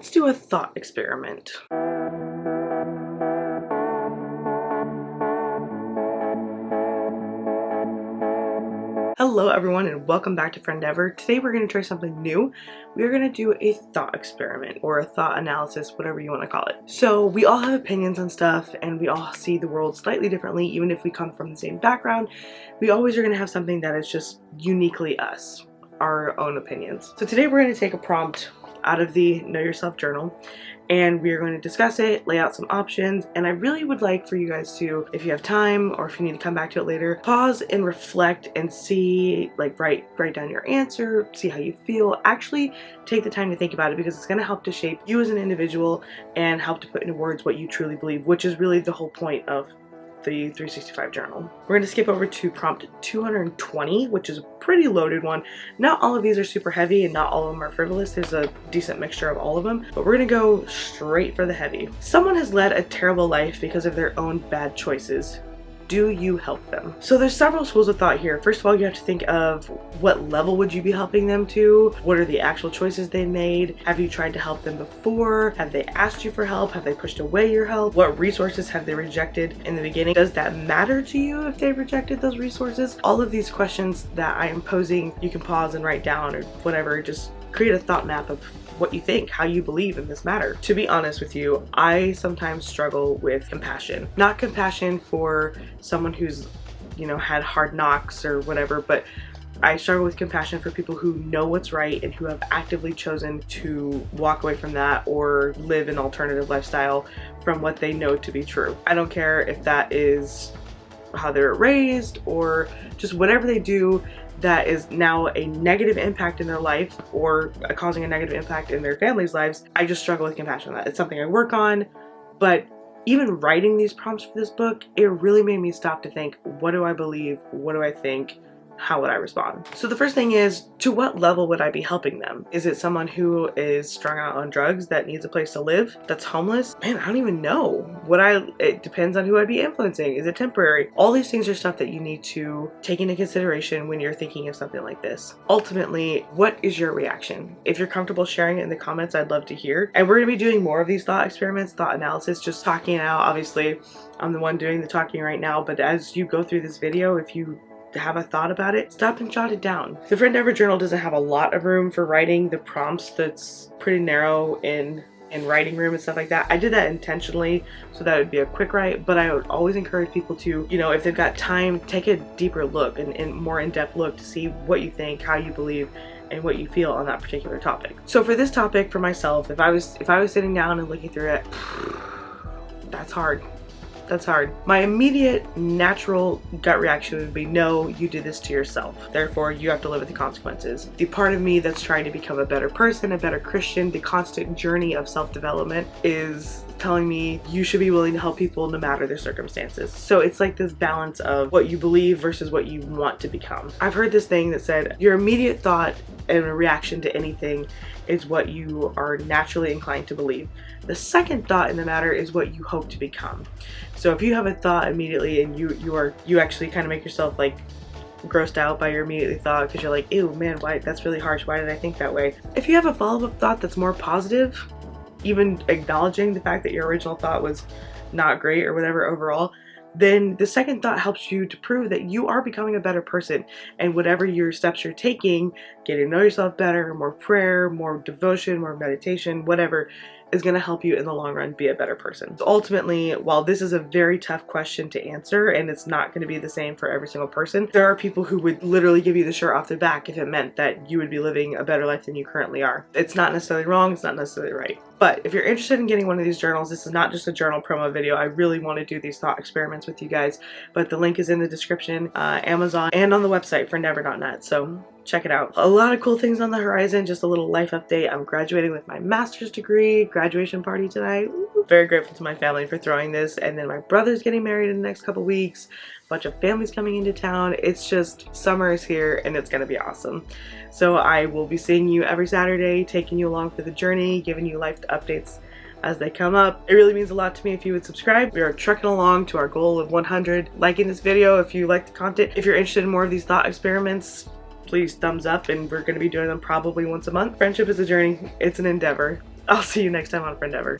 let's do a thought experiment. Hello everyone and welcome back to Friendeavor. Today we're going to try something new. We're going to do a thought experiment or a thought analysis, whatever you want to call it. So we all have opinions on stuff and we all see the world slightly differently. Even if we come from the same background, we always are going to have something that is just uniquely us, our own opinions. So today we're going to take a prompt out of the Know Yourself Journal and we're going to discuss it, lay out some options, and I really would like for you guys to, if you have time or if you need to come back to it later, pause and reflect and see, like write down your answer, see how you feel. Actually take the time to think about it because it's going to help to shape you as an individual and help to put into words what you truly believe, which is really the whole point of the 365 journal. We're going to skip over to prompt 220, which is a pretty loaded one. Not all of these are super heavy and not all of them are frivolous. There's a decent mixture of all of them, but we're going to go straight for the heavy. Someone has led a terrible life because of their own bad choices. Do you help them? So there's several schools of thought here. First of all, you have to think of what level would you be helping them to? What are the actual choices they made? Have you tried to help them before? Have they asked you for help? Have they pushed away your help? What resources have they rejected in the beginning? Does that matter to you if they rejected those resources? All of these questions that I am posing, you can pause and write down or whatever. Just create a thought map of what you think, how you believe in this matter. To be honest with you, I sometimes struggle with compassion. Not compassion for someone who's, you know, had hard knocks or whatever, but I struggle with compassion for people who know what's right and who have actively chosen to walk away from that or live an alternative lifestyle from what they know to be true. I don't care if that is how they're raised or just whatever they do that is now a negative impact in their life or causing a negative impact in their family's lives. I just struggle with compassion on that. It's something I work on, but even writing these prompts for this book, it really made me stop to think, what do I believe? What do I think? How would I respond? So the first thing is, to what level would I be helping them? Is it someone who is strung out on drugs that needs a place to live, that's homeless? Man, I don't even know. It depends on who I'd be influencing. Is it temporary? All these things are stuff that you need to take into consideration when you're thinking of something like this. Ultimately, what is your reaction? If you're comfortable sharing it in the comments, I'd love to hear. And we're gonna be doing more of these thought experiments, thought analysis, just talking it out. Obviously, I'm the one doing the talking right now, but as you go through this video, if you have a thought about it, stop and jot it down. The Friendeavor Journal doesn't have a lot of room for writing the prompts. That's pretty narrow in writing room and stuff like that. I did that intentionally so that it would be a quick write, but I would always encourage people to, you know, if they've got time, take a deeper look and more in-depth look to see what you think, how you believe, and what you feel on that particular topic. So for this topic, for myself, if I was sitting down and looking through it, that's hard. That's hard. My immediate natural gut reaction would be, no, you did this to yourself. Therefore, you have to live with the consequences. The part of me that's trying to become a better person, a better Christian, the constant journey of self-development is telling me you should be willing to help people no matter their circumstances. So it's like this balance of what you believe versus what you want to become. I've heard this thing that said your immediate thought and a reaction to anything is what you are naturally inclined to believe. The second thought in the matter is what you hope to become. So if you have a thought immediately and you actually kind of make yourself like grossed out by your immediate thought because you're like, ew, man, why, that's really harsh, why did I think that way? If you have a follow-up thought that's more positive, even acknowledging the fact that your original thought was not great or whatever overall, then the second thought helps you to prove that you are becoming a better person, and whatever your steps you're taking, getting to know yourself better, more prayer, more devotion, more meditation, whatever, is going to help you in the long run be a better person. So ultimately, while this is a very tough question to answer and it's not going to be the same for every single person, there are people who would literally give you the shirt off their back if it meant that you would be living a better life than you currently are. It's not necessarily wrong, it's not necessarily right. But if you're interested in getting one of these journals, this is not just a journal promo video. I really want to do these thought experiments with you guys, but the link is in the description, Amazon, and on the website, frendevor.net. So check it out. A lot of cool things on the horizon, just a little life update. I'm graduating with my master's degree, graduation party tonight. Woo! Very grateful to my family for throwing this, and then my brother's getting married in the next couple weeks. A bunch of families coming into town. It's just, summer is here and it's gonna be awesome. So I will be seeing you every Saturday, taking you along for the journey, giving you life updates as they come up. It really means a lot to me if you would subscribe. We are trucking along to our goal of 100. Liking this video if you like the content. If you're interested in more of these thought experiments, please thumbs up, and we're going to be doing them probably once a month. Friendship is a journey. It's an endeavor. I'll see you next time on Friendeavor.